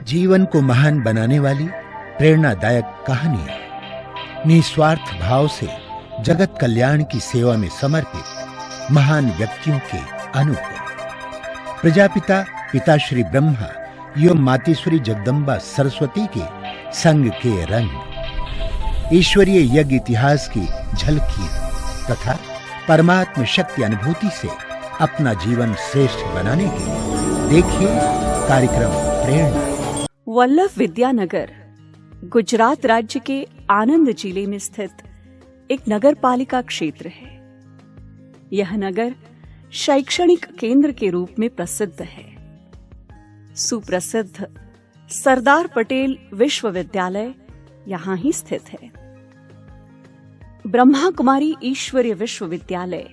जीवन को महान बनाने वाली प्रेरणादायक कहानियां, निस्वार्थ भाव से जगत कल्याण की सेवा में समर्पित महान व्यक्तियों के अनुभव। प्रजापिता पिताश्री ब्रह्मा एवं मातेश्वरी जगदम्बा सरस्वती के संग के रंग, ईश्वरीय यज्ञ इतिहास की झलकियां तथा परमात्म शक्ति अनुभूति से अपना जीवन श्रेष्ठ बनाने के लिए देखिए कार्यक्रम प्रेरणा। वल्लभ विद्यानगर गुजरात राज्य के आनंद जिले में स्थित एक नगर पालिका क्षेत्र है। यह नगर शैक्षणिक केंद्र के रूप में प्रसिद्ध है। सुप्रसिद्ध सरदार पटेल विश्वविद्यालय यहाँ ही स्थित है। ब्रह्मा कुमारी ईश्वरीय विश्वविद्यालय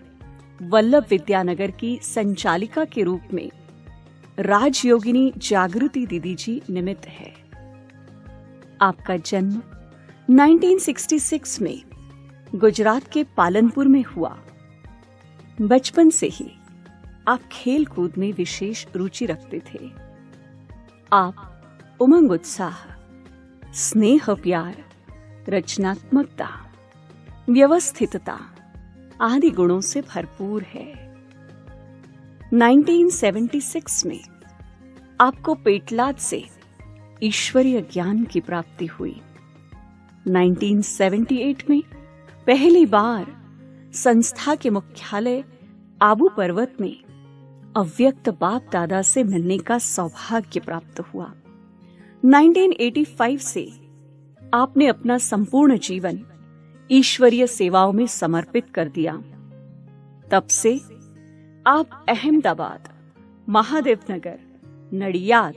वल्लभ विद्यानगर की संचालिका के रूप में राजयोगिनी जागृति दीदी जी निमित्त है। आपका जन्म 1966 में गुजरात के पालनपुर में हुआ। बचपन से ही आप खेल कूद में विशेष रुचि रखते थे। आप उमंग, उत्साह, स्नेह, प्यार, रचनात्मकता, व्यवस्थितता आदि गुणों से भरपूर है। 1976 में आपको पेटलाद से ईश्वरीय ज्ञान की प्राप्ति हुई। 1978 में पहली बार संस्था के मुख्यालय आबू पर्वत में अव्यक्त बाप दादा से मिलने का सौभाग्य प्राप्त हुआ। 1985 से आपने अपना संपूर्ण जीवन ईश्वरीय सेवाओं में समर्पित कर दिया। तब से आप अहमदाबाद, महादेवनगर, नडियाद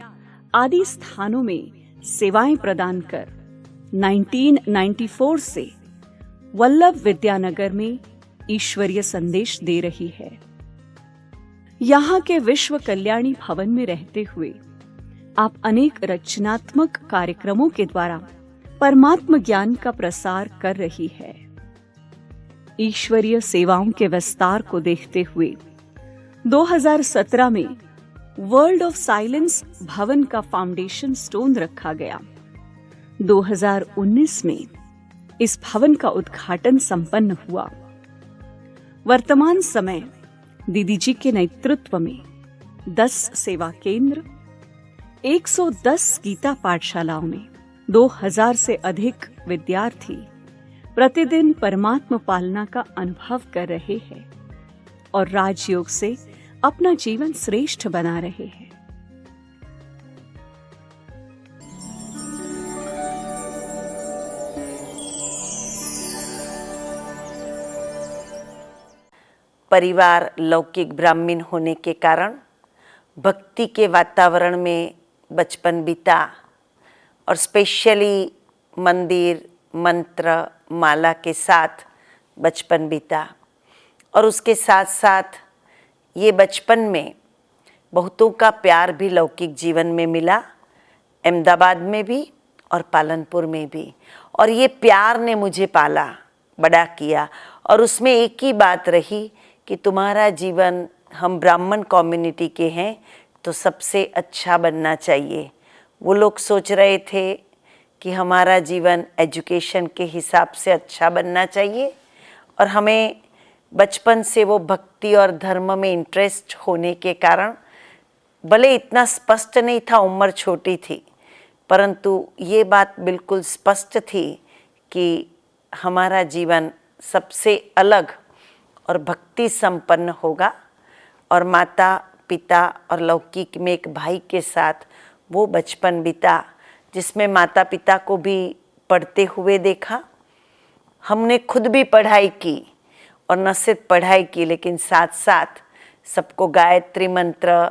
आदि स्थानों में सेवाएं प्रदान कर 1994 से वल्लभ विद्यानगर में ईश्वरीय संदेश दे रही है। यहाँ के विश्व कल्याणी भवन में रहते हुए आप अनेक रचनात्मक कार्यक्रमों के द्वारा परमात्म ज्ञान का प्रसार कर रही है। ईश्वरीय सेवाओं के विस्तार को देखते हुए 2017 में वर्ल्ड ऑफ साइलेंस भवन का फाउंडेशन स्टोन रखा गया। 2019 में इस भवन का उद्घाटन संपन्न हुआ। वर्तमान समय दीदी जी के नेतृत्व में 10 सेवा केंद्र, 110 गीता पाठशालाओं में 2000 से अधिक विद्यार्थी प्रतिदिन परमात्म पालना का अनुभव कर रहे हैं और राजयोग से अपना जीवन श्रेष्ठ बना रहे हैं। परिवार लौकिक ब्राह्मण होने के कारण भक्ति के वातावरण में बचपन बीता और स्पेशली मंदिर, मंत्र, माला के साथ बचपन बीता। और उसके साथ साथ ये बचपन में बहुतों का प्यार भी लौकिक जीवन में मिला, अहमदाबाद में भी और पालनपुर में भी। और ये प्यार ने मुझे पाला, बड़ा किया। और उसमें एक ही बात रही कि तुम्हारा जीवन, हम ब्राह्मण कम्युनिटी के हैं तो सबसे अच्छा बनना चाहिए। वो लोग सोच रहे थे कि हमारा जीवन एजुकेशन के हिसाब से अच्छा बनना चाहिए और हमें बचपन से वो भक्ति और धर्म में इंटरेस्ट होने के कारण, भले इतना स्पष्ट नहीं था, उम्र छोटी थी, परंतु ये बात बिल्कुल स्पष्ट थी कि हमारा जीवन सबसे अलग और भक्ति संपन्न होगा। और माता पिता और लौकिक में एक भाई के साथ वो बचपन बीता जिसमें माता पिता को भी पढ़ते हुए देखा। हमने खुद भी पढ़ाई की और न सिर्फ पढ़ाई की लेकिन साथ साथ सबको गायत्री मंत्र,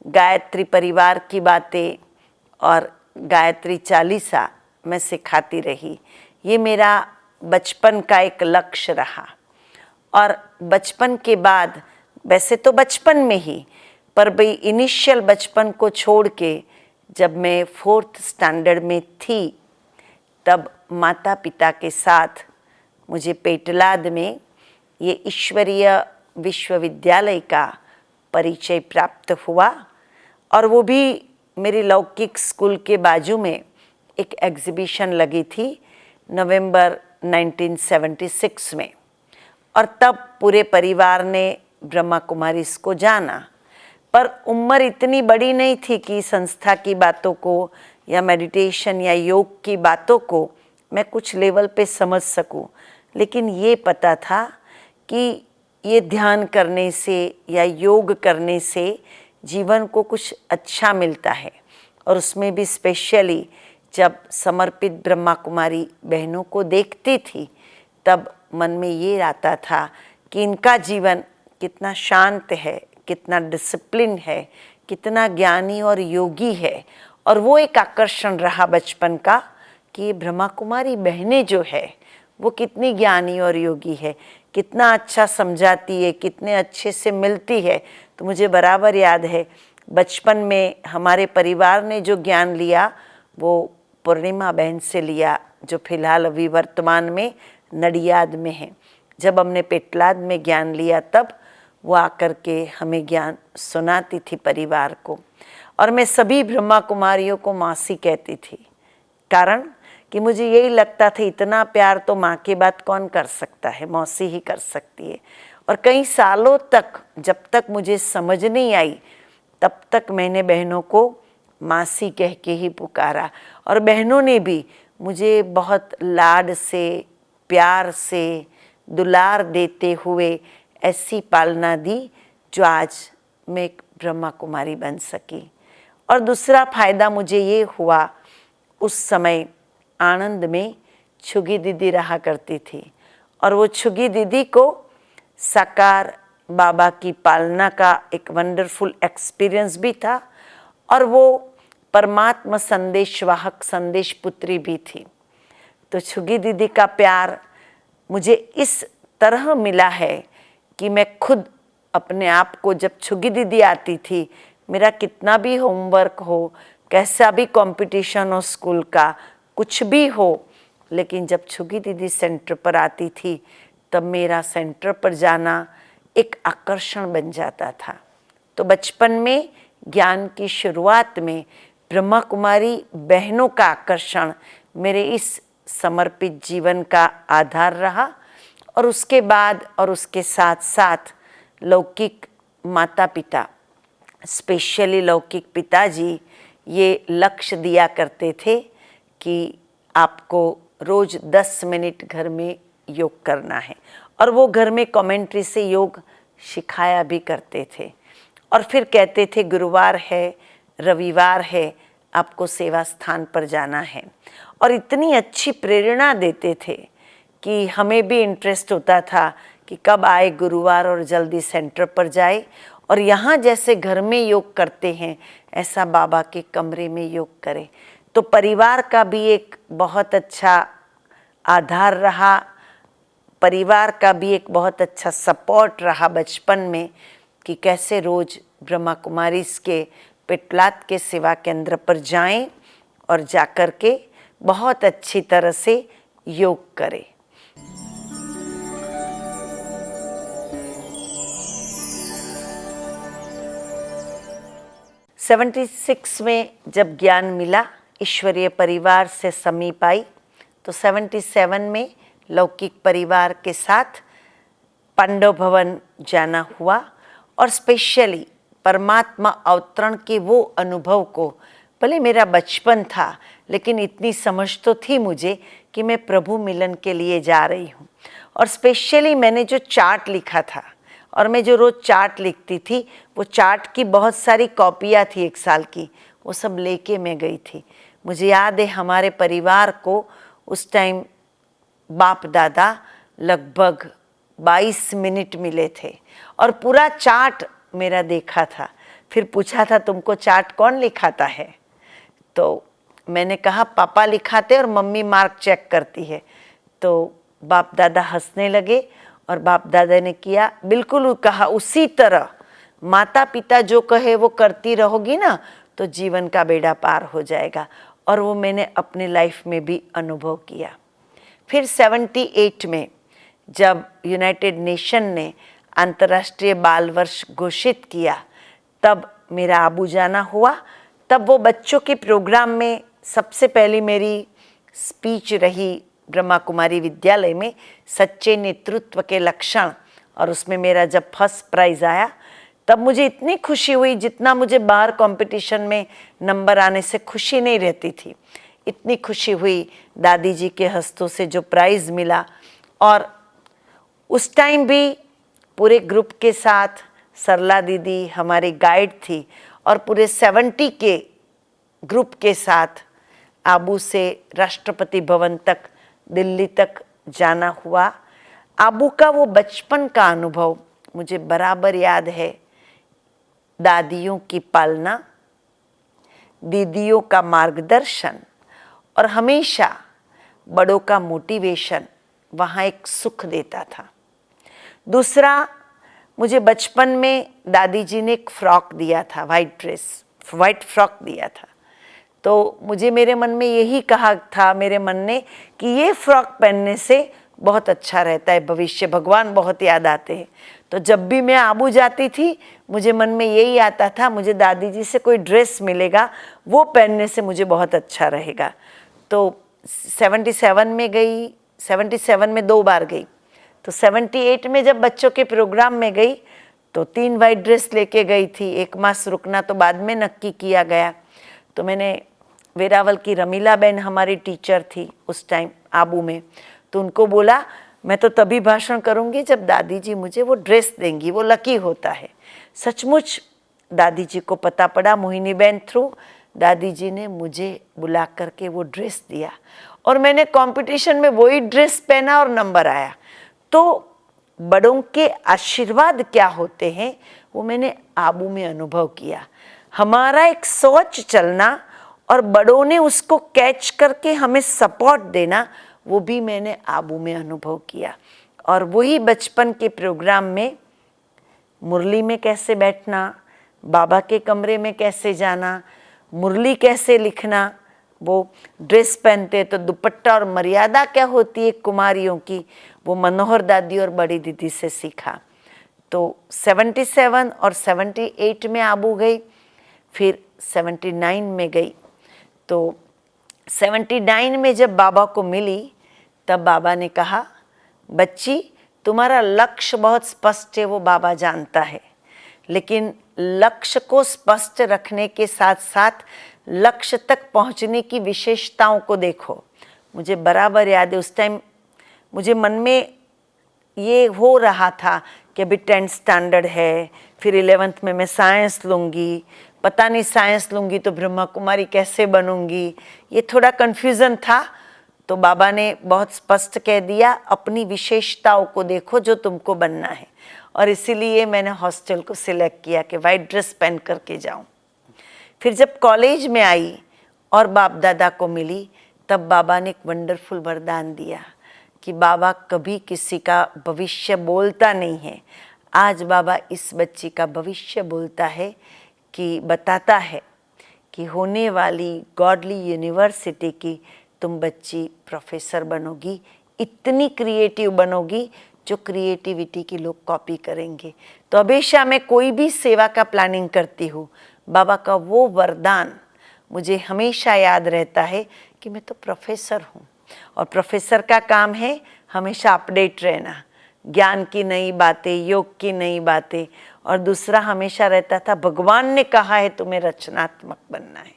गायत्री परिवार की बातें और गायत्री चालीसा मैं सिखाती रही। ये मेरा बचपन का एक लक्ष्य रहा। और बचपन के बाद, वैसे तो बचपन में ही, पर भाई इनिशियल बचपन को छोड़ के जब मैं 4th स्टैंडर्ड में थी तब माता पिता के साथ मुझे पेटलाद में ये ईश्वरीय विश्वविद्यालय का परिचय प्राप्त हुआ। और वो भी मेरी लौकिक स्कूल के बाजू में एक एग्जीबिशन लगी थी नवंबर 1976 में, और तब पूरे परिवार ने ब्रह्मा कुमारीज को जाना। पर उम्र इतनी बड़ी नहीं थी कि संस्था की बातों को या मेडिटेशन या योग की बातों को मैं कुछ लेवल पे समझ सकूं, लेकिन ये पता था कि ये ध्यान करने से या योग करने से जीवन को कुछ अच्छा मिलता है। और उसमें भी स्पेशली जब समर्पित ब्रह्मा कुमारी बहनों को देखती थी तब मन में ये आता था कि इनका जीवन कितना शांत है, कितना डिसिप्लिन है, कितना ज्ञानी और योगी है। और वो एक आकर्षण रहा बचपन का कि ये ब्रह्मा कुमारी बहनें जो है वो कितनी ज्ञानी और योगी है, कितना अच्छा समझाती है, कितने अच्छे से मिलती है। तो मुझे बराबर याद है बचपन में हमारे परिवार ने जो ज्ञान लिया वो पूर्णिमा बहन से लिया, जो फिलहाल अभी वर्तमान में नडियाद में है। जब हमने पेटलाद में ज्ञान लिया तब वो आकर के हमें ज्ञान सुनाती थी परिवार को। और मैं सभी ब्रह्मा कुमारियों को मौसी कहती थी, कारण कि मुझे यही लगता था इतना प्यार तो माँ के बाद कौन कर सकता है, मौसी ही कर सकती है। और कई सालों तक जब तक मुझे समझ नहीं आई तब तक मैंने बहनों को मासी कह के ही पुकारा, और बहनों ने भी मुझे बहुत लाड से, प्यार से, दुलार देते हुए ऐसी पालना दी जो आज मैं एक ब्रह्मा कुमारी बन सकी। और दूसरा फायदा मुझे ये हुआ, उस समय आनंद में छुगी दीदी रहा करती थी, और वो छुगी दीदी को साकार बाबा की पालना का एक वंडरफुल एक्सपीरियंस भी था, और वो परमात्मा संदेश वाहक संदेश पुत्री भी थी। तो छुगी दीदी का प्यार मुझे इस तरह मिला है कि मैं खुद अपने आप को, जब छुगी दीदी आती थी, मेरा कितना भी होमवर्क हो, कैसा भी कंपटीशन हो स्कूल का, कुछ भी हो, लेकिन जब छुगी दीदी सेंटर पर आती थी तब मेरा सेंटर पर जाना एक आकर्षण बन जाता था। तो बचपन में ज्ञान की शुरुआत में ब्रह्मा कुमारी बहनों का आकर्षण मेरे इस समर्पित जीवन का आधार रहा। और उसके बाद और उसके साथ साथ लौकिक माता पिता, स्पेशली लौकिक पिताजी, ये लक्ष्य दिया करते थे कि आपको रोज 10 मिनट घर में योग करना है, और वो घर में कमेंट्री से योग सिखाया भी करते थे। और फिर कहते थे गुरुवार है, रविवार है, आपको सेवा स्थान पर जाना है। और इतनी अच्छी प्रेरणा देते थे कि हमें भी इंटरेस्ट होता था कि कब आए गुरुवार और जल्दी सेंटर पर जाए, और यहाँ जैसे घर में योग करते हैं ऐसा बाबा के कमरे में योग करें। तो परिवार का भी एक बहुत अच्छा आधार रहा, परिवार का भी एक बहुत अच्छा सपोर्ट रहा बचपन में कि कैसे रोज ब्रह्मा कुमारीज के पेटलाद के सेवा केंद्र पर जाएं और जाकर के बहुत अच्छी तरह से योग करें। सेवेंटी 76 में जब ज्ञान मिला, ईश्वरीय परिवार से समीप आई, तो 77 में लौकिक परिवार के साथ पांडव भवन जाना हुआ। और स्पेशली परमात्मा अवतरण के वो अनुभव को, भले मेरा बचपन था लेकिन इतनी समझ तो थी मुझे कि मैं प्रभु मिलन के लिए जा रही हूँ। और स्पेशली मैंने जो चार्ट लिखा था, और मैं जो रोज़ चार्ट लिखती थी, वो चार्ट की बहुत सारी कॉपियाँ थी 1 साल की, वो सब लेके मैं गई थी। मुझे याद है हमारे परिवार को उस टाइम बाप दादा लगभग 22 मिनट मिले थे, और पूरा चार्ट मेरा देखा था। फिर पूछा था तुमको चार्ट कौन लिखाता है, तो मैंने कहा पापा लिखाते और मम्मी मार्क चेक करती है। तो बाप दादा हंसने लगे, और बाप दादा ने किया बिल्कुल कहा उसी तरह, माता पिता जो कहे वो करती रहोगी ना तो जीवन का बेड़ा पार हो जाएगा। और वो मैंने अपने लाइफ में भी अनुभव किया। फिर 78 में जब यूनाइटेड नेशन ने अंतर्राष्ट्रीय बाल वर्ष घोषित किया, तब मेरा आबू जाना हुआ। तब वो बच्चों के प्रोग्राम में सबसे पहली मेरी स्पीच रही ब्रह्मा कुमारी विद्यालय में, सच्चे नेतृत्व के लक्षण, और उसमें मेरा जब फर्स्ट प्राइज़ आया तब मुझे इतनी खुशी हुई जितना मुझे बाहर कंपटीशन में नंबर आने से खुशी नहीं रहती थी, इतनी खुशी हुई दादी जी के हस्तों से जो प्राइज़ मिला। और उस टाइम भी पूरे ग्रुप के साथ सरला दीदी हमारी गाइड थी और पूरे 70 के ग्रुप के साथ आबू से राष्ट्रपति भवन तक दिल्ली तक जाना हुआ। आबू का वो बचपन का अनुभव मुझे बराबर याद है। दादियों की पालना, दीदियों का मार्गदर्शन और हमेशा बड़ों का मोटिवेशन वहाँ एक सुख देता था। दूसरा, मुझे बचपन में दादी जी ने एक फ्रॉक दिया था, वाइट फ्रॉक दिया था। तो मुझे मेरे मन में यही कहा था मेरे मन ने कि ये फ्रॉक पहनने से बहुत अच्छा रहता है, भविष्य भगवान बहुत याद आते हैं। तो जब भी मैं आबू जाती थी मुझे मन में यही आता था, मुझे दादी जी से कोई ड्रेस मिलेगा वो पहनने से मुझे बहुत अच्छा रहेगा। तो 77 में गई, 77 में 2 बार गई, तो 78 में जब बच्चों के प्रोग्राम में गई तो 3 वाइट ड्रेस लेके गई थी। 1 मास रुकना तो बाद में नक्की किया गया। तो मैंने वेरावल की रमीला बहन हमारी टीचर थी उस टाइम आबू में, तो उनको बोला मैं तो तभी भाषण करूंगी जब दादी जी मुझे वो ड्रेस देंगी, वो लकी होता है। सचमुच दादी जी को पता पड़ा मोहिनी बहन थ्रू, दादी जी ने मुझे बुला करके वो ड्रेस दिया और मैंने कंपटीशन में वही ड्रेस पहना और नंबर आया। तो बड़ों के आशीर्वाद क्या होते हैं वो मैंने आबू में अनुभव किया। हमारा एक सोच चलना और बड़ों ने उसको कैच करके हमें सपोर्ट देना, वो भी मैंने आबू में अनुभव किया। और वही बचपन के प्रोग्राम में मुरली में कैसे बैठना, बाबा के कमरे में कैसे जाना, मुरली कैसे लिखना, वो ड्रेस पहनते तो दुपट्टा और मर्यादा क्या होती है कुमारियों की, वो मनोहर दादी और बड़ी दीदी से सीखा। तो 77 और 78 में आबू गई, फिर 79 में गई। तो 79 में जब बाबा को मिली तब बाबा ने कहा, बच्ची तुम्हारा लक्ष्य बहुत स्पष्ट है, वो बाबा जानता है, लेकिन लक्ष्य को स्पष्ट रखने के साथ साथ लक्ष्य तक पहुंचने की विशेषताओं को देखो। मुझे बराबर याद है उस टाइम मुझे मन में ये हो रहा था कि अभी 10th स्टैंडर्ड है, फिर 11th में मैं साइंस लूँगी, पता नहीं साइंस लूँगी तो ब्रह्मा कुमारी कैसे बनूँगी, ये थोड़ा कन्फ्यूज़न था। तो बाबा ने बहुत स्पष्ट कह दिया, अपनी विशेषताओं को देखो जो तुमको बनना है। और इसीलिए मैंने हॉस्टल को सिलेक्ट किया कि वाइट ड्रेस पहन करके जाऊं। फिर जब कॉलेज में आई और बाप दादा को मिली तब बाबा ने एक वंडरफुल वरदान दिया कि बाबा कभी किसी का भविष्य बोलता नहीं है। आज बाबा इस बच्ची का भविष्य बोलता है कि बताता है कि होने वाली गॉडली यूनिवर्सिटी की तुम बच्ची प्रोफेसर बनोगी, इतनी क्रिएटिव बनोगी जो क्रिएटिविटी की लोग कॉपी करेंगे। तो हमेशा मैं कोई भी सेवा का प्लानिंग करती हूँ, बाबा का वो वरदान मुझे हमेशा याद रहता है कि मैं तो प्रोफेसर हूँ और प्रोफेसर का काम है हमेशा अपडेट रहना, ज्ञान की नई बातें, योग की नई बातें। और दूसरा हमेशा रहता था भगवान ने कहा है तुम्हें रचनात्मक बनना है।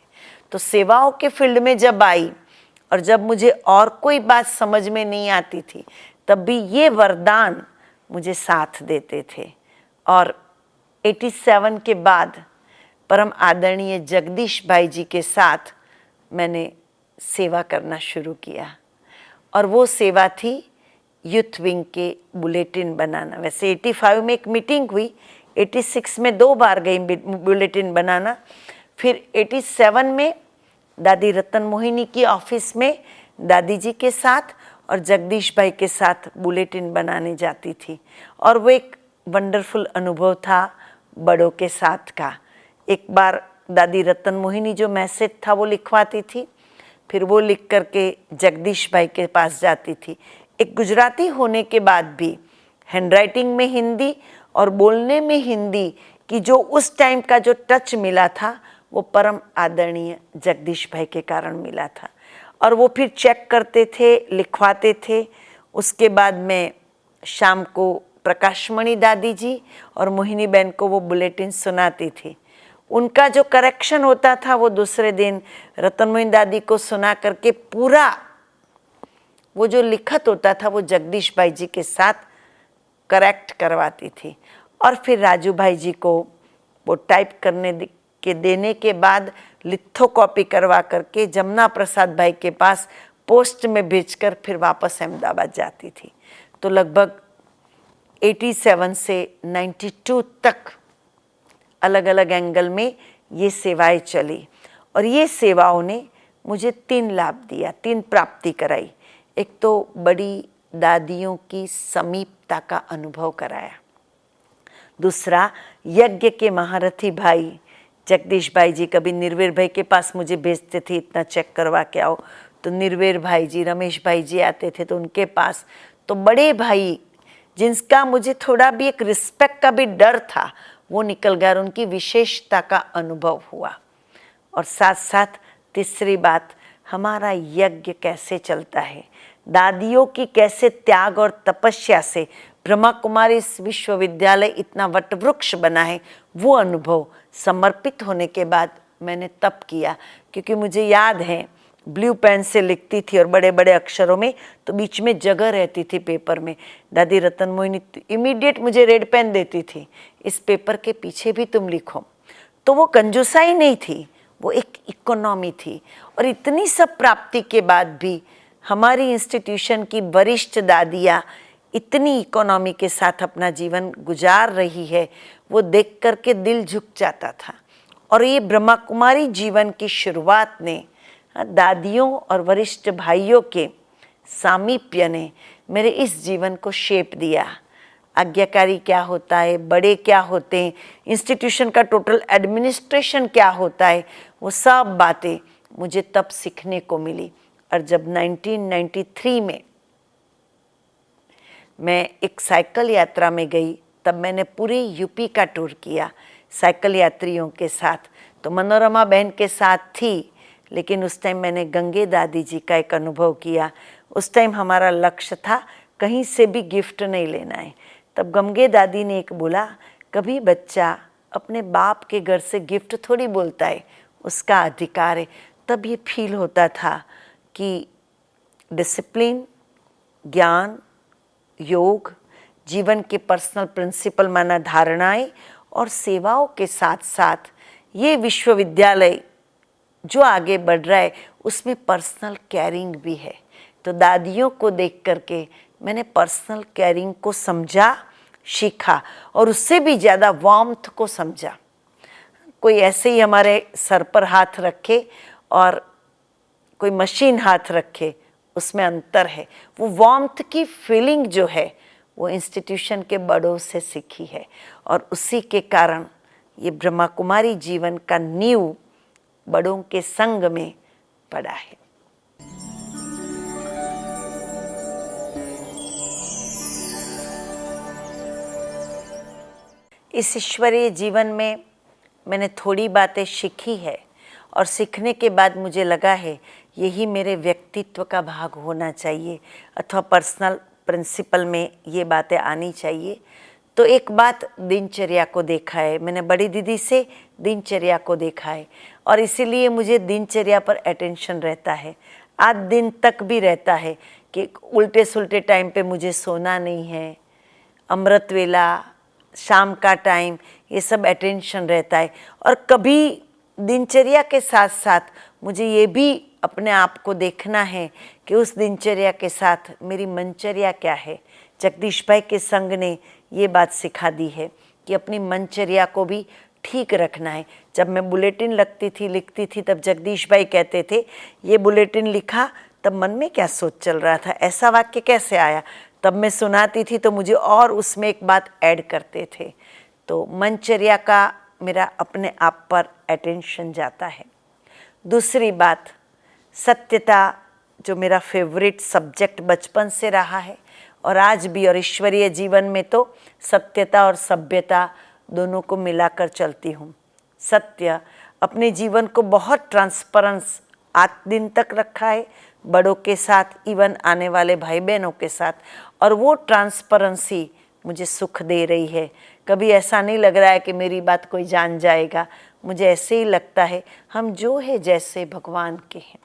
तो सेवाओं के फील्ड में जब आई और जब मुझे और कोई बात समझ में नहीं आती थी तब भी ये वरदान मुझे साथ देते थे। और 87 के बाद परम आदरणीय जगदीश भाई जी के साथ मैंने सेवा करना शुरू किया और वो सेवा थी यूथ विंग के बुलेटिन बनाना। वैसे 85 में एक मीटिंग हुई, 86 में 2 बार गई बुलेटिन बनाना, फिर 87 में दादी रतन मोहिनी की ऑफिस में दादी जी के साथ और जगदीश भाई के साथ बुलेटिन बनाने जाती थी। और वो एक वंडरफुल अनुभव था बड़ों के साथ का। एक बार दादी रतन मोहिनी जो मैसेज था वो लिखवाती थी, फिर वो लिख करके जगदीश भाई के पास जाती थी। एक गुजराती होने के बाद भी हैंडराइटिंग में हिंदी और बोलने में हिंदी की जो उस टाइम का जो टच मिला था वो परम आदरणीय जगदीश भाई के कारण मिला था। और वो फिर चेक करते थे, लिखवाते थे। उसके बाद मैं शाम को प्रकाशमणि दादी जी और मोहिनी बहन को वो बुलेटिन सुनाती थी। उनका जो करेक्शन होता था वो दूसरे दिन रतन मोहन दादी को सुना करके पूरा वो जो लिखत होता था वो जगदीश भाई जी के साथ करेक्ट करवाती थी। और फिर राजू भाई जी को वो टाइप करने के देने के बाद लिथो कॉपी करवा करके जमुना प्रसाद भाई के पास पोस्ट में भेजकर फिर वापस अहमदाबाद जाती थी। तो लगभग 87 से 92 तक अलग अलग एंगल में ये सेवाएं चली। और ये सेवाओं ने मुझे 3 लाभ दिया, 3 प्राप्ति कराई। एक तो बड़ी दादियों की समीपता का अनुभव कराया। दूसरा, यज्ञ के महारथी भाई जगदीश भाई जी कभी निर्वेर भाई के पास मुझे भेजते थे, इतना चेक करवा के आओ। तो निर्वेर भाई जी, रमेश भाई जी आते थे तो उनके पास। तो बड़े भाई जिनका मुझे थोड़ा भी एक रिस्पेक्ट का भी डर था वो निकल गया और उनकी विशेषता का अनुभव हुआ। और साथ साथ तीसरी बात, हमारा यज्ञ कैसे चलता है, दादियों की कैसे त्याग और तपस्या से ब्रह्मा कुमारी विश्वविद्यालय इतना वटवृक्ष बना है, वो अनुभव समर्पित होने के बाद मैंने तब किया। क्योंकि मुझे याद है ब्लू पेन से लिखती थी और बड़े बड़े अक्षरों में, तो बीच में जगह रहती थी पेपर में। दादी रतन मोहिनी इमीडिएट मुझे रेड पेन देती थी, इस पेपर के पीछे भी तुम लिखो। तो वो कंजूसाई नहीं थी, वो एक इकोनॉमी थी। और इतनी सब प्राप्ति के बाद भी हमारी इंस्टीट्यूशन की वरिष्ठ दादियाँ इतनी इकोनॉमी के साथ अपना जीवन गुजार रही है, वो देख करके दिल झुक जाता था। और ये ब्रह्मा कुमारी जीवन की शुरुआत ने, दादियों और वरिष्ठ भाइयों के सामीप्य ने मेरे इस जीवन को शेप दिया। आज्ञाकारी क्या होता है, बड़े क्या होते हैं, इंस्टीट्यूशन का टोटल एडमिनिस्ट्रेशन क्या होता है, वो सब बातें मुझे तब सीखने को मिली। और जब 1993 में मैं एक साइकिल यात्रा में गई, तब मैंने पूरे यूपी का टूर किया साइकिल यात्रियों के साथ। तो मनोरमा बहन के साथ थी, लेकिन उस टाइम मैंने गंगे दादी जी का एक अनुभव किया। उस टाइम हमारा लक्ष्य था कहीं से भी गिफ्ट नहीं लेना है। तब गंगे दादी ने एक बोला, कभी बच्चा अपने बाप के घर से गिफ्ट थोड़ी बोलता है, उसका अधिकार है। तब ये फील होता था कि डिसिप्लिन, ज्ञान, योग, जीवन के पर्सनल प्रिंसिपल माना धारणाएं और सेवाओं के साथ साथ ये विश्वविद्यालय जो आगे बढ़ रहा है उसमें पर्सनल केयरिंग भी है। तो दादियों को देख करके मैंने पर्सनल केयरिंग को समझा, सीखा और उससे भी ज़्यादा वार्मथ को समझा। कोई ऐसे ही हमारे सर पर हाथ रखे और कोई मशीन हाथ रखे, उसमें अंतर है। वो वार्मथ की फीलिंग जो है वो इंस्टीट्यूशन के बड़ों से सीखी है और उसी के कारण ये ब्रह्मा कुमारी जीवन का नींव बड़ों के संग में पड़ा है। इस ईश्वरीय जीवन में मैंने थोड़ी बातें सीखी है और सीखने के बाद मुझे लगा है यही मेरे व्यक्तित्व का भाग होना चाहिए अथवा पर्सनल प्रिंसिपल में ये बातें आनी चाहिए। तो एक बात दिनचर्या को देखा है, मैंने बड़ी दीदी से दिनचर्या को देखा है और इसीलिए मुझे दिनचर्या पर अटेंशन रहता है। आज दिन तक भी रहता है कि उल्टे सुल्टे टाइम पे मुझे सोना नहीं है, अमृत वेला, शाम का टाइम, ये सब अटेंशन रहता है। और कभी दिनचर्या के साथ साथ मुझे ये भी अपने आप को देखना है कि उस दिनचर्या के साथ मेरी मनचर्या क्या है। जगदीश भाई के संग ने ये बात सिखा दी है कि अपनी मनचर्या को भी ठीक रखना है। जब मैं बुलेटिन लिखती थी तब जगदीश भाई कहते थे ये बुलेटिन लिखा तब मन में क्या सोच चल रहा था, ऐसा वाक्य कैसे आया। तब मैं सुनाती थी तो मुझे और उसमें एक बात ऐड करते थे। तो मनचर्या का मेरा अपने आप पर अटेंशन जाता है। दूसरी बात, सत्यता जो मेरा फेवरेट सब्जेक्ट बचपन से रहा है और आज भी, और ईश्वरीय जीवन में तो सत्यता और सभ्यता दोनों को मिलाकर चलती हूँ। सत्य अपने जीवन को बहुत ट्रांसपेरेंस आज दिन तक रखा है, बड़ों के साथ, इवन आने वाले भाई बहनों के साथ, और वो ट्रांसपेरेंसी मुझे सुख दे रही है। कभी ऐसा नहीं लग रहा है कि मेरी बात कोई जान जाएगा, मुझे ऐसे ही लगता है हम जो है जैसे भगवान के हैं।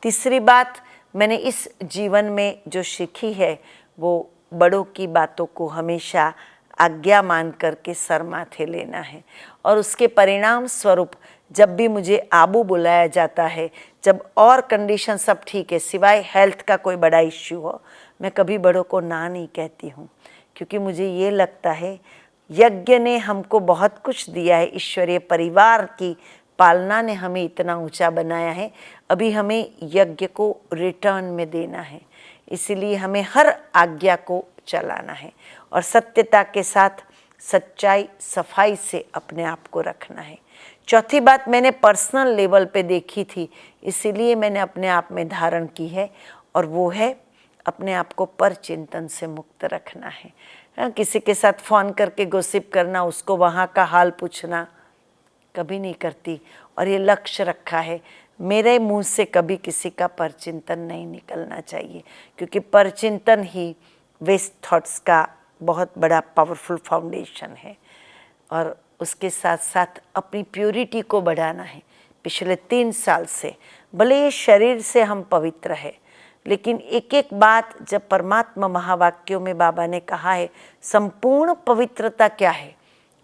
तीसरी बात मैंने इस जीवन में जो सीखी है वो बड़ों की बातों को हमेशा आज्ञा मान करके सर माथे लेना है, और उसके परिणाम स्वरूप जब भी मुझे आबू बुलाया जाता है, जब और कंडीशन सब ठीक है, सिवाय हेल्थ का कोई बड़ा इश्यू हो, मैं कभी बड़ों को ना नहीं कहती हूँ, क्योंकि मुझे ये लगता है यज्ञ ने हमको बहुत कुछ दिया है, ईश्वरीय परिवार की पालना ने हमें इतना ऊंचा बनाया है, अभी हमें यज्ञ को रिटर्न में देना है, इसलिए हमें हर आज्ञा को चलाना है और सत्यता के साथ सच्चाई सफाई से अपने आप को रखना है। चौथी बात मैंने पर्सनल लेवल पे देखी थी, इसीलिए मैंने अपने आप में धारण की है, और वो है अपने आप को पर चिंतन से मुक्त रखना है। किसी के साथ फ़ोन करके गॉसिप करना, उसको वहाँ का हाल पूछना कभी नहीं करती, और ये लक्ष्य रखा है मेरे मुंह से कभी किसी का परचिंतन नहीं निकलना चाहिए, क्योंकि परचिंतन ही वेस्ट थॉट्स का बहुत बड़ा पावरफुल फाउंडेशन है। और उसके साथ साथ अपनी प्योरिटी को बढ़ाना है। पिछले 3 साल से भले ये शरीर से हम पवित्र है, लेकिन एक एक बात जब परमात्मा महावाक्यों में बाबा ने कहा है संपूर्ण पवित्रता क्या है,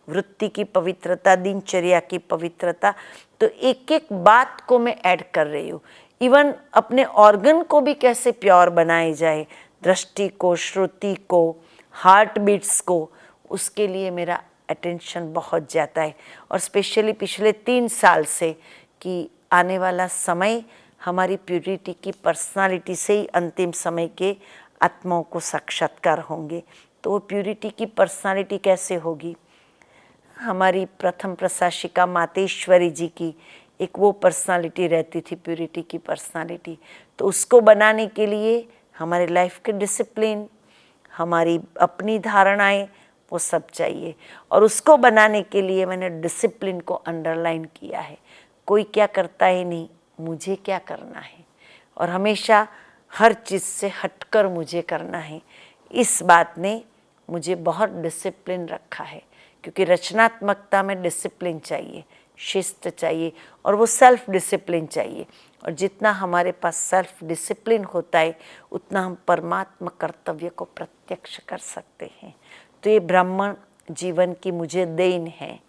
वृत्ति की पवित्रता, दिनचर्या की पवित्रता, तो एक एक बात को मैं ऐड कर रही हूँ। इवन अपने ऑर्गन को भी कैसे प्योर बनाए जाए, दृष्टि को, श्रुति को, हार्ट बीट्स को, उसके लिए मेरा अटेंशन बहुत ज़्यादा है। और स्पेशली पिछले 3 साल से कि आने वाला समय हमारी प्यूरिटी की पर्सनालिटी से ही अंतिम समय के आत्माओं को साक्षात्कार होंगे। तो वो प्यूरिटी की पर्सनालिटी कैसे होगी? हमारी प्रथम प्रशासिका मातेश्वरी जी की एक वो पर्सनालिटी रहती थी, प्यूरिटी की पर्सनालिटी। तो उसको बनाने के लिए हमारे लाइफ के डिसिप्लिन, हमारी अपनी धारणाएं, वो सब चाहिए। और उसको बनाने के लिए मैंने डिसिप्लिन को अंडरलाइन किया है। कोई क्या करता है नहीं, मुझे क्या करना है, और हमेशा हर चीज़ से हटकर मुझे करना है। इस बात ने मुझे बहुत डिसिप्लिन रखा है, क्योंकि रचनात्मकता में डिसिप्लिन चाहिए, शिस्त चाहिए, और वो सेल्फ डिसिप्लिन चाहिए। और जितना हमारे पास सेल्फ डिसिप्लिन होता है उतना हम परमात्मा कर्तव्य को प्रत्यक्ष कर सकते हैं। तो ये ब्राह्मण जीवन की मुझे देन है।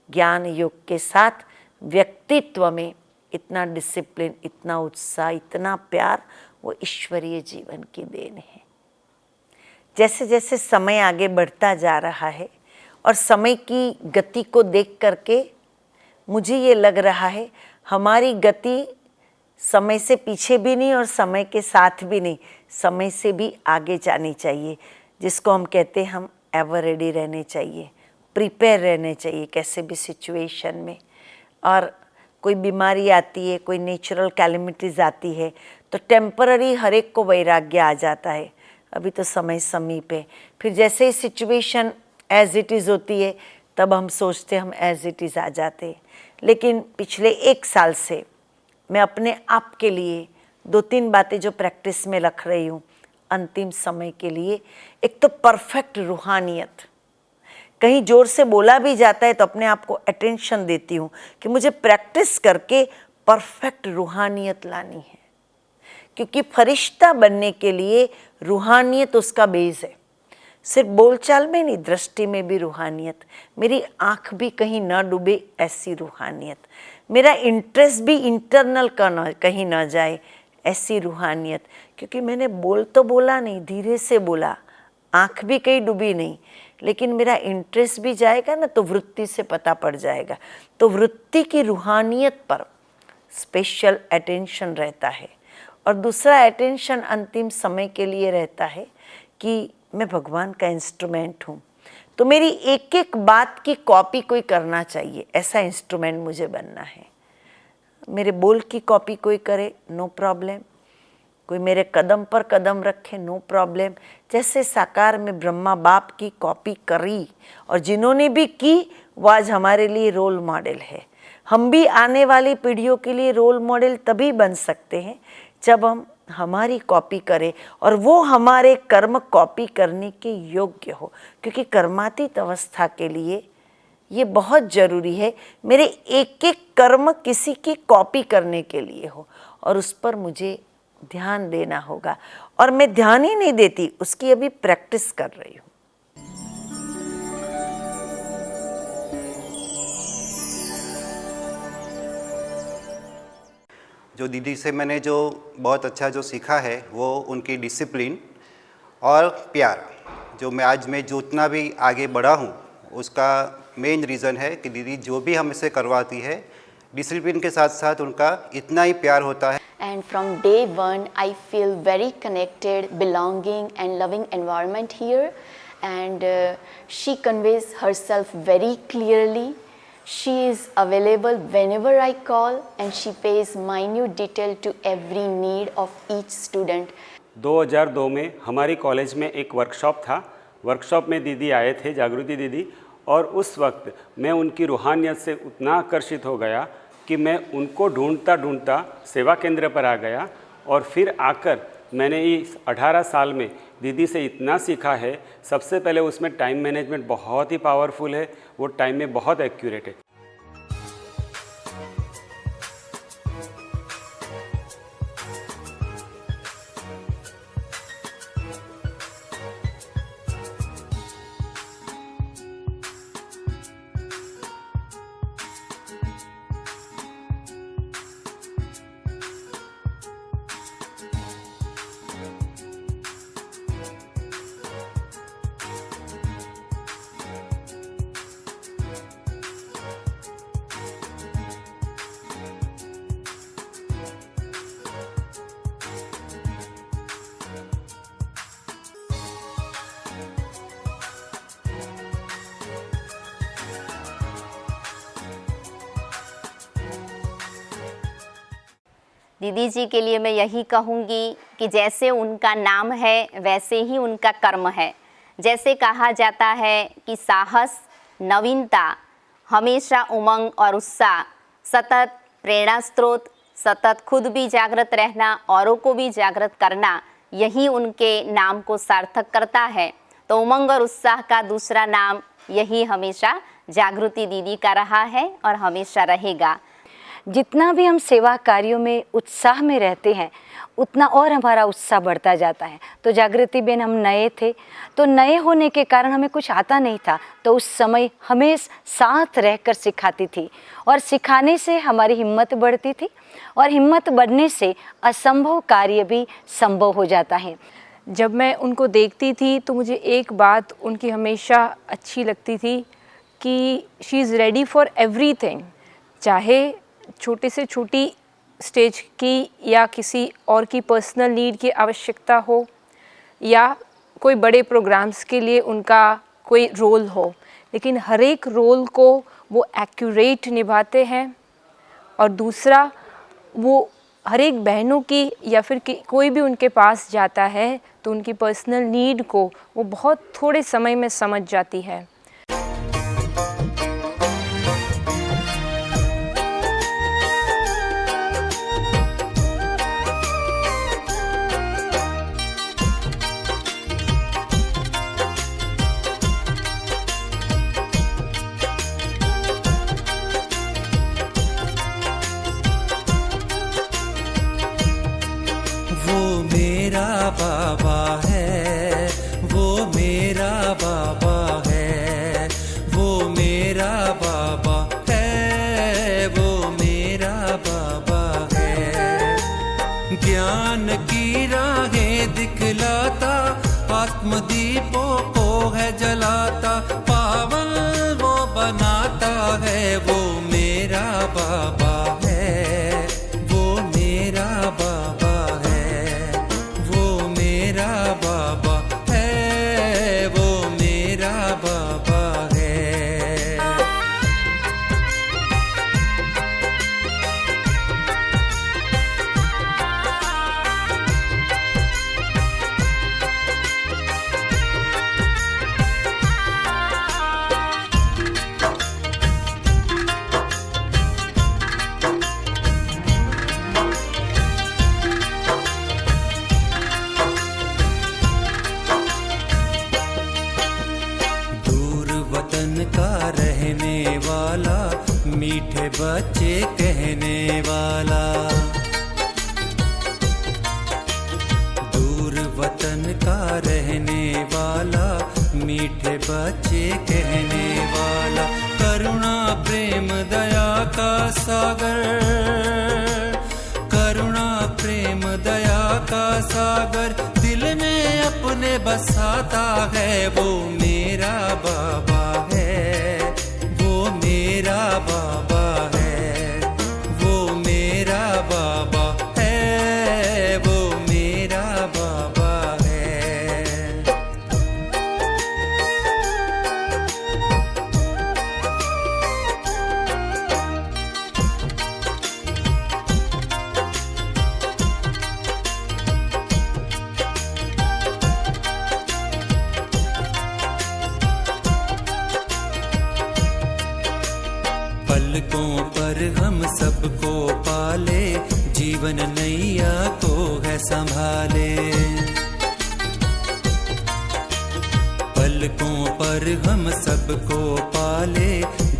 ज्ञान योग के साथ व्यक्तित्व में इतना डिसिप्लिन, इतना उत्साह, इतना प्यार, वो ईश्वरीय जीवन की देन है। जैसे जैसे समय आगे बढ़ता जा रहा है और समय की गति को देख करके मुझे ये लग रहा है हमारी गति समय से पीछे भी नहीं और समय के साथ भी नहीं, समय से भी आगे जानी चाहिए, जिसको हम कहते हैं हम एवर रेडी रहने चाहिए, प्रिपेयर रहने चाहिए कैसे भी सिचुएशन में। और कोई बीमारी आती है, कोई नेचुरल कैलेमिटीज़ आती है, तो टेम्पररी हर एक को वैराग्य आ जाता है, अभी तो समय समीप है। फिर जैसे ही सिचुएशन एज इट इज़ होती है तब हम सोचते हम एज इट इज़ आ जाते हैं। लेकिन पिछले 1 साल से मैं अपने आप के लिए 2-3 बातें जो प्रैक्टिस में रख रही हूँ अंतिम समय के लिए। एक तो परफेक्ट रूहानियत, कहीं जोर से बोला भी जाता है तो अपने आप को अटेंशन देती हूँ कि मुझे प्रैक्टिस करके परफेक्ट रूहानियत लानी है, क्योंकि फरिश्ता बनने के लिए रूहानियत उसका बेस है। सिर्फ बोलचाल में नहीं, दृष्टि में भी रूहानियत, मेरी आँख भी कहीं ना डूबे ऐसी रूहानियत, मेरा इंटरेस्ट भी इंटरनल कहीं ना जाए ऐसी रूहानियत। क्योंकि मैंने बोल तो बोला नहीं, धीरे से बोला, आँख भी कहीं डूबी नहीं, लेकिन मेरा इंटरेस्ट भी जाएगा ना तो वृत्ति से पता पड़ जाएगा। तो वृत्ति की रूहानियत पर स्पेशल अटेंशन रहता है। और दूसरा अटेंशन अंतिम समय के लिए रहता है कि मैं भगवान का इंस्ट्रूमेंट हूँ, तो मेरी एक एक बात की कॉपी कोई करना चाहिए, ऐसा इंस्ट्रूमेंट मुझे बनना है। मेरे बोल की कॉपी कोई करे, नो प्रॉब्लम, कोई मेरे कदम पर कदम रखे, नो प्रॉब्लम। जैसे साकार में ब्रह्मा बाप की कॉपी करी और जिन्होंने भी की वो आज हमारे लिए रोल मॉडल है। हम भी आने वाली पीढ़ियों के लिए रोल मॉडल तभी बन सकते हैं जब हम हमारी कॉपी करें और वो हमारे कर्म कॉपी करने के योग्य हो, क्योंकि कर्मातीत अवस्था के लिए ये बहुत ज़रूरी है मेरे एक एक कर्म किसी की कॉपी करने के लिए हो और उस पर मुझे ध्यान देना होगा। और मैं ध्यान ही नहीं देती, उसकी अभी प्रैक्टिस कर रही हूँ। जो दीदी से मैंने जो बहुत अच्छा जो सीखा है वो उनकी डिसिप्लिन और प्यार। जो मैं जितना भी आगे बढ़ा हूँ उसका मेन रीज़न है कि दीदी जो भी हमसे करवाती है डिसिप्लिन के साथ साथ उनका इतना ही प्यार होता है। And from day one, I feel very connected, belonging and loving environment here. And she conveys herself very clearly. She is available whenever I call and she pays minute detail to every need of each student. 2002 में हमारी college में एक workshop था। Workshop में दीदी आए थे, जागृति दीदी, और उस वक्त मैं उनकी रूहानियत से उतना आकर्षित हो गया कि मैं उनको ढूंढता ढूंढता सेवा केंद्र पर आ गया। और फिर आकर मैंने इस 18 साल में दीदी से इतना सीखा है। सबसे पहले उसमें टाइम मैनेजमेंट बहुत ही पावरफुल है, वो टाइम में बहुत एक्यूरेट है। दीदी जी के लिए मैं यही कहूँगी कि जैसे उनका नाम है वैसे ही उनका कर्म है। जैसे कहा जाता है कि साहस, नवीनता, हमेशा उमंग और उत्साह, सतत प्रेरणा स्रोत, सतत खुद भी जागृत रहना, औरों को भी जागृत करना, यही उनके नाम को सार्थक करता है। तो उमंग और उत्साह का दूसरा नाम यही हमेशा जागृति दीदी का रहा है और हमेशा रहेगा। जितना भी हम सेवा कार्यों में उत्साह में रहते हैं उतना और हमारा उत्साह बढ़ता जाता है। तो जागृति बेन हम नए थे, तो नए होने के कारण हमें कुछ आता नहीं था, तो उस समय हमें साथ रहकर सिखाती थी और सिखाने से हमारी हिम्मत बढ़ती थी और हिम्मत बढ़ने से असंभव कार्य भी संभव हो जाता है। जब मैं उनको देखती थी तो मुझे एक बात उनकी हमेशा अच्छी लगती थी कि she is ready for everything, चाहे छोटे से छोटी स्टेज की या किसी और की पर्सनल नीड की आवश्यकता हो या कोई बड़े प्रोग्राम्स के लिए उनका कोई रोल हो, लेकिन हर एक रोल को वो एक्यूरेट निभाते हैं। और दूसरा, वो हर एक बहनों की या फिर कोई भी उनके पास जाता है तो उनकी पर्सनल नीड को वो बहुत थोड़े समय में समझ जाती है। वो मेरा बाबा है, वो मेरा बाबा है, वो मेरा बाबा है, वो मेरा बाबा है। ज्ञान की राहें दिखलाता, आत्मदीपों को है जलाता, पावन वो बनाता है, वो मेरा बाबा है, वो मेरा बाबा बाबा है, वो मेरा बाबा है। मीठे बच्चे कहने वाला। दूर वतन का रहने वाला, मीठे बच्चे कहने वाला। करुणा प्रेम दया का सागर, करुणा प्रेम दया का सागर, दिल में अपने बसाता है। वो मेरा बाबा है, वो मेरा बाबा है, वो मेरा बाबा है, वो मेरा बाबा है। पलकों पर हम सबको पाले, जीवन नैया को है संभाले। पलकों पर हम सबको पाले,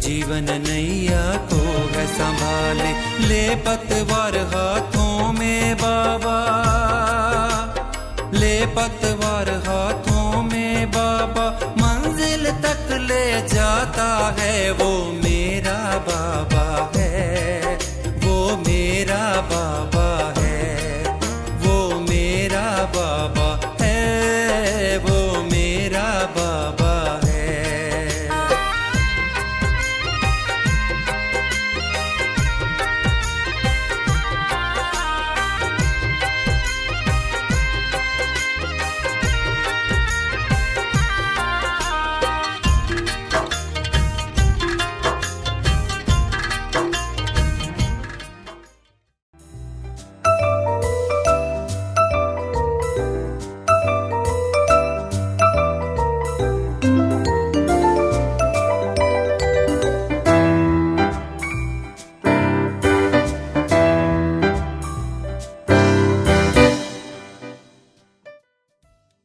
जीवन नैया को है संभाले। ले पतवार हाथों में बाबा, ले पतवार हाथों में बाबा, मंजिल तक ले जाता है। वो मेरा बाबा